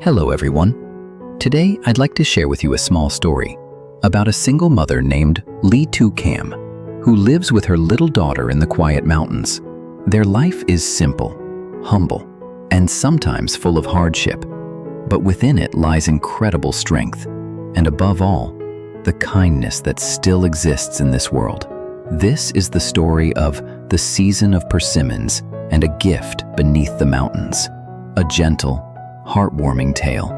Hello everyone. Today I'd like to share with you a small story about a single mother named LyTuCam who lives with her little daughter in the quiet mountains. Their life is simple, humble, and sometimes full of hardship, but within it lies incredible strength, and above all, the kindness that still exists in this world. This is the story of the season of persimmons and a gift beneath the mountains. A gentle, heartwarming tale,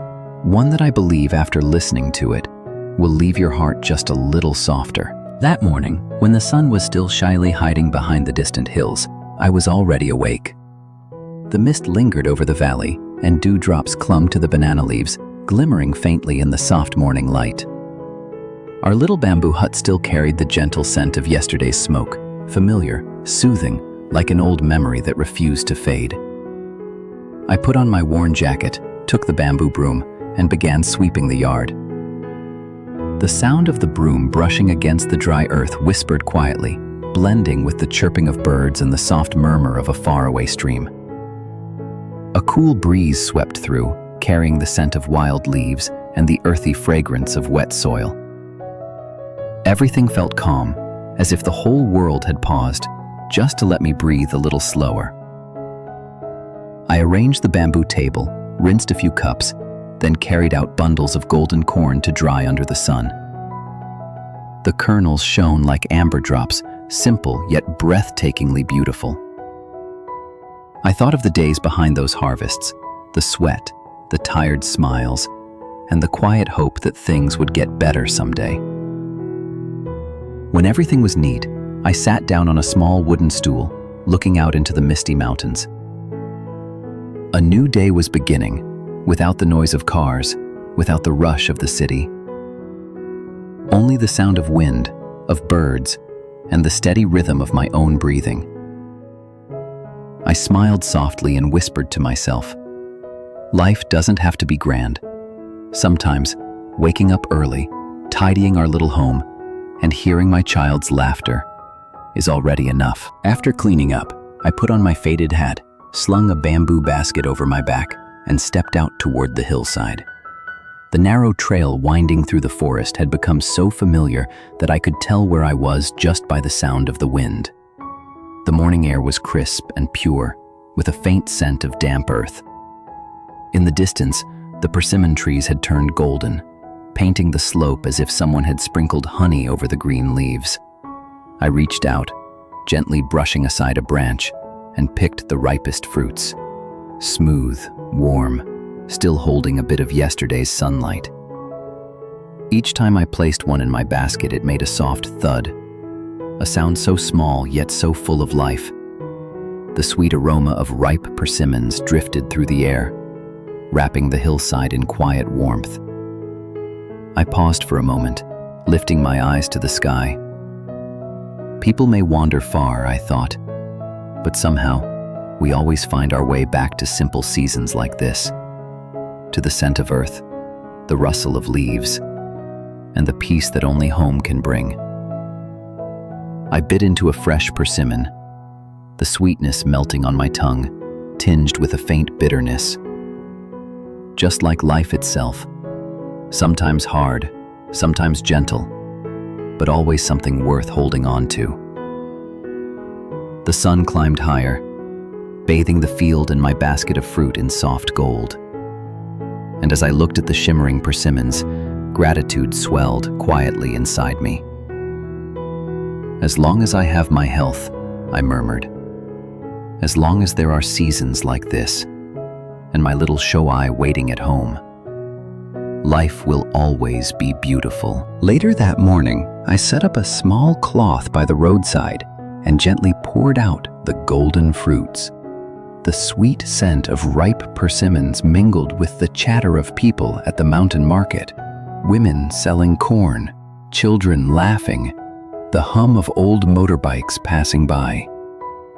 one that I believe after listening to it will leave your heart just a little softer. That morning, when the sun was still shyly hiding behind the distant hills, I was already awake. The mist lingered over the valley, and dewdrops clung to the banana leaves, glimmering faintly in the soft morning light. Our little bamboo hut still carried the gentle scent of yesterday's smoke, familiar, soothing, like an old memory that refused to fade. I put on my worn jacket, took the bamboo broom, and began sweeping the yard. The sound of the broom brushing against the dry earth whispered quietly, blending with the chirping of birds and the soft murmur of a faraway stream. A cool breeze swept through, carrying the scent of wild leaves and the earthy fragrance of wet soil. Everything felt calm, as if the whole world had paused, just to let me breathe a little slower. I arranged the bamboo table, rinsed a few cups, then carried out bundles of golden corn to dry under the sun. The kernels shone like amber drops, simple yet breathtakingly beautiful. I thought of the days behind those harvests, the sweat, the tired smiles, and the quiet hope that things would get better someday. When everything was neat, I sat down on a small wooden stool, looking out into the misty mountains. A new day was beginning, without the noise of cars, without the rush of the city. Only the sound of wind, of birds, and the steady rhythm of my own breathing. I smiled softly and whispered to myself, life doesn't have to be grand. Sometimes, waking up early, tidying our little home, and hearing my child's laughter is already enough. After cleaning up, I put on my faded hat, slung a bamboo basket over my back, and stepped out toward the hillside. The narrow trail winding through the forest had become so familiar that I could tell where I was just by the sound of the wind. The morning air was crisp and pure, with a faint scent of damp earth. In the distance, the persimmon trees had turned golden, painting the slope as if someone had sprinkled honey over the green leaves. I reached out, gently brushing aside a branch, and picked the ripest fruits, smooth, warm, still holding a bit of yesterday's sunlight. Each time I placed one in my basket, it made a soft thud, a sound so small yet so full of life. The sweet aroma of ripe persimmons drifted through the air, wrapping the hillside in quiet warmth. I paused for a moment, lifting my eyes to the sky. People may wander far, I thought, but somehow, we always find our way back to simple seasons like this, to the scent of earth, the rustle of leaves, and the peace that only home can bring. I bit into a fresh persimmon, the sweetness melting on my tongue, tinged with a faint bitterness. Just like life itself, sometimes hard, sometimes gentle, but always something worth holding on to. The sun climbed higher, bathing the field and my basket of fruit in soft gold. And as I looked at the shimmering persimmons, gratitude swelled quietly inside me. As long as I have my health, I murmured. As long as there are seasons like this, and my little show-eye waiting at home, life will always be beautiful. Later that morning, I set up a small cloth by the roadside and gently poured out the golden fruits. The sweet scent of ripe persimmons mingled with the chatter of people at the mountain market, women selling corn, children laughing, the hum of old motorbikes passing by.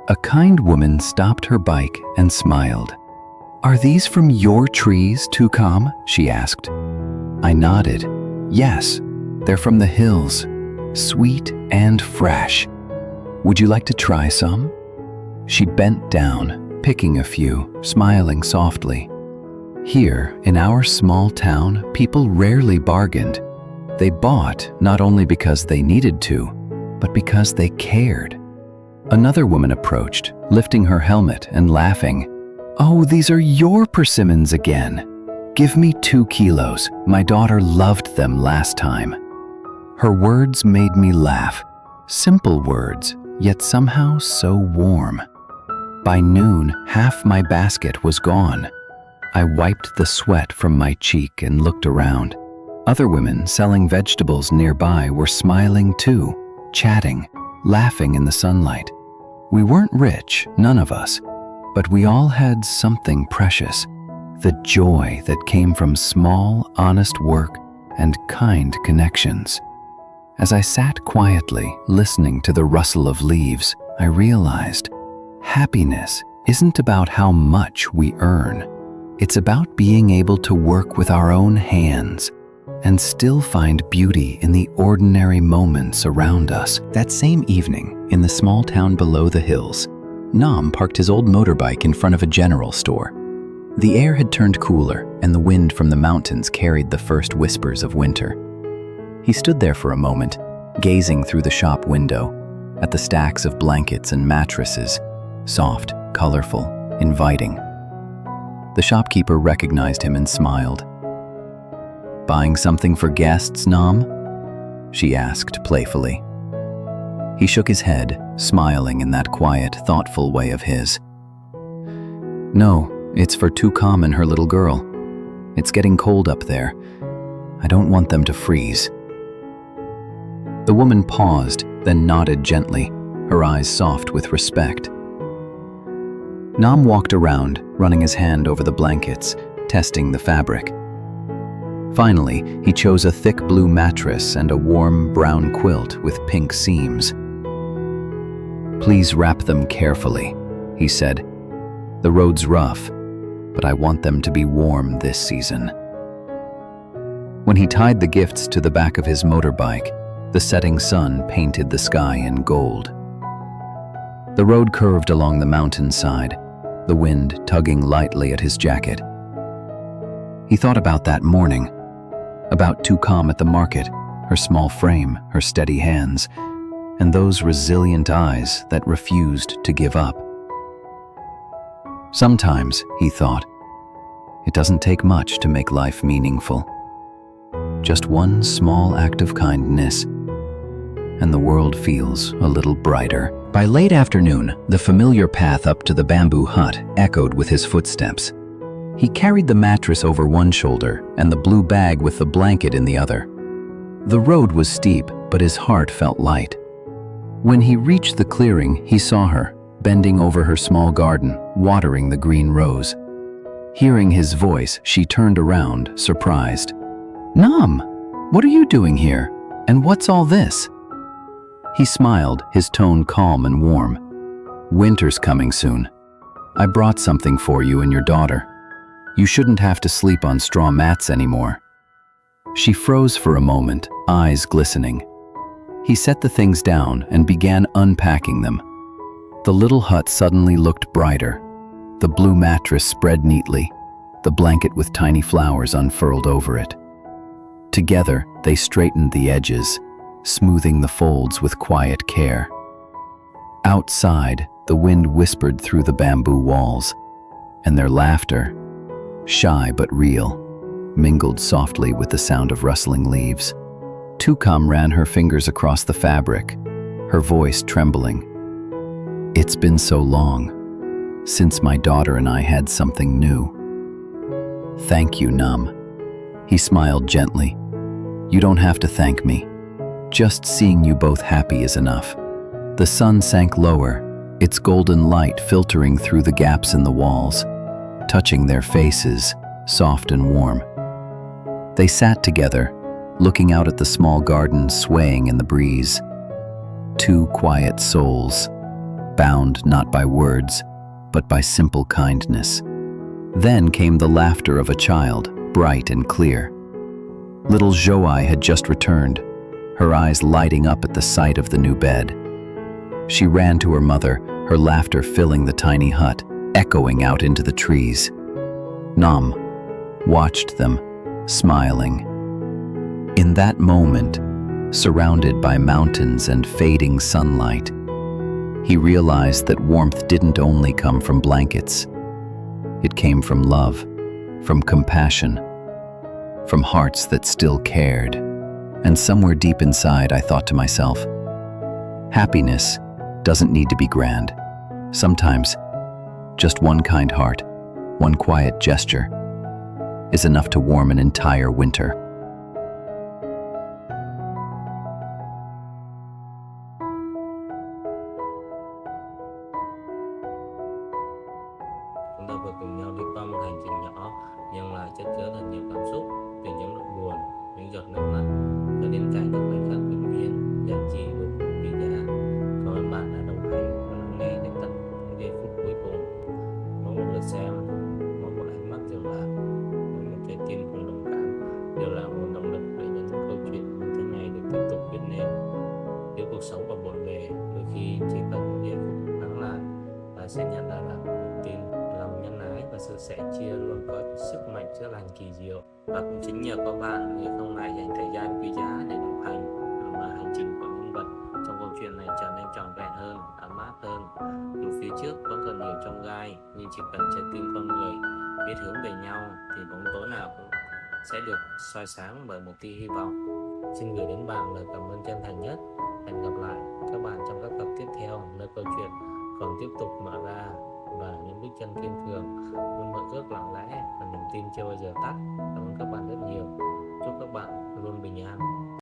A kind woman stopped her bike and smiled. "Are these from your trees, Tucam?" she asked. I nodded. "Yes, they're from the hills, sweet and fresh. Would you like to try some?" She bent down, picking a few, smiling softly. Here, in our small town, people rarely bargained. They bought not only because they needed to, but because they cared. Another woman approached, lifting her helmet and laughing. "Oh, these are your persimmons again. Give me 2 kilos. My daughter loved them last time." Her words made me laugh. Simple words, yet somehow so warm. By noon, half my basket was gone. I wiped the sweat from my cheek and looked around. Other women selling vegetables nearby were smiling too, chatting, laughing in the sunlight. We weren't rich, none of us, but we all had something precious, the joy that came from small, honest work and kind connections. As I sat quietly, listening to the rustle of leaves, I realized happiness isn't about how much we earn. It's about being able to work with our own hands and still find beauty in the ordinary moments around us. That same evening, in the small town below the hills, Nam parked his old motorbike in front of a general store. The air had turned cooler, and the wind from the mountains carried the first whispers of winter. He stood there for a moment, gazing through the shop window at the stacks of blankets and mattresses, soft, colorful, inviting. The shopkeeper recognized him and smiled. "Buying something for guests, Nam?" she asked playfully. He shook his head, smiling in that quiet, thoughtful way of his. "No, it's for LyTucam and her little girl. It's getting cold up there. I don't want them to freeze." The woman paused, then nodded gently, her eyes soft with respect. Nam walked around, running his hand over the blankets, testing the fabric. Finally, he chose a thick blue mattress and a warm brown quilt with pink seams. "Please wrap them carefully," he said. "The road's rough, but I want them to be warm this season." When he tied the gifts to the back of his motorbike, the setting sun painted the sky in gold. The road curved along the mountainside, the wind tugging lightly at his jacket. He thought about that morning, about LyTucam at the market, her small frame, her steady hands, and those resilient eyes that refused to give up. Sometimes, he thought, it doesn't take much to make life meaningful. Just one small act of kindness, and the world feels a little brighter. By late afternoon, the familiar path up to the bamboo hut echoed with his footsteps. He carried the mattress over one shoulder and the blue bag with the blanket in the other. The road was steep, but his heart felt light. When he reached the clearing, he saw her, bending over her small garden, watering the green rose. Hearing his voice, she turned around, surprised. "Nam, what are you doing here? And what's all this?" He smiled, his tone calm and warm. "Winter's coming soon. I brought something for you and your daughter. You shouldn't have to sleep on straw mats anymore." She froze for a moment, eyes glistening. He set the things down and began unpacking them. The little hut suddenly looked brighter. The blue mattress spread neatly, the blanket with tiny flowers unfurled over it. Together, they straightened the edges, smoothing the folds with quiet care. Outside, the wind whispered through the bamboo walls, and their laughter, shy but real, mingled softly with the sound of rustling leaves. LyTucam ran her fingers across the fabric, her voice trembling. "It's been so long, since my daughter and I had something new." "Thank you, Nam." He smiled gently. "You don't have to thank me. Just seeing you both happy is enough." The sun sank lower, its golden light filtering through the gaps in the walls, touching their faces, soft and warm. They sat together, looking out at the small garden swaying in the breeze. Two quiet souls, bound not by words, but by simple kindness. Then came the laughter of a child, bright and clear. Little Joai had just returned, her eyes lighting up at the sight of the new bed. She ran to her mother, her laughter filling the tiny hut, echoing out into the trees. "Nam, watched them, smiling. In that moment, surrounded by mountains and fading sunlight, he realized that warmth didn't only come from blankets. It came from love, from compassion, from hearts that still cared. And somewhere deep inside, I thought to myself, happiness doesn't need to be grand. Sometimes, just one kind heart, one quiet gesture, is enough to warm an entire winter. Chúng ta vừa cùng nhau đi qua một hành trình nhỏ nhưng lại chất chứa thật nhiều cảm xúc, từ những nỗi buồn, những giọt nước mắt cho đến cả những khoảnh khắc bình yên, giản dị vô cùng quý giá. Cảm ơn bạn đã đồng hành và lắng nghe đến tận những giây phút cuối cùng. Mỗi một lượt xem, mỗi một ánh mắt dừng lại, mỗi một trái tim cùng đồng cảm đều là nguồn động lực để những câu chuyện như thế này được tiếp tục viết nên. Nếu cuộc sống còn bộn bề, đôi khi chỉ cần một giây phút lắng lại, ta sẽ nhận ra rằng niềm tin, lòng nhân ái và sự sẻ chia luôn có sức mạnh chữa lành kỳ diệu. Và cũng chính nhờ có bạn, người không ngại dành thời gian quý giá để đồng hành, mà hành trình của nhân vật trong câu chuyện này trở nên trọn vẹn hơn, ấm áp hơn. Dù phía trước vẫn còn nhiều chông gai, nhưng chỉ cần trái tim con người biết hướng về nhau thì bóng tối nào cũng sẽ được soi sáng bởi một tia hy vọng. Xin gửi đến bạn lời cảm ơn chân thành nhất. Hẹn gặp lại các bạn trong các tập tiếp theo, nơi câu chuyện còn tiếp tục mở ra và những bước chân kiên cường luôn mở ước lặng lẽ và niềm tin chưa bao giờ tắt. Cảm ơn các bạn rất nhiều. Chúc các bạn luôn bình an.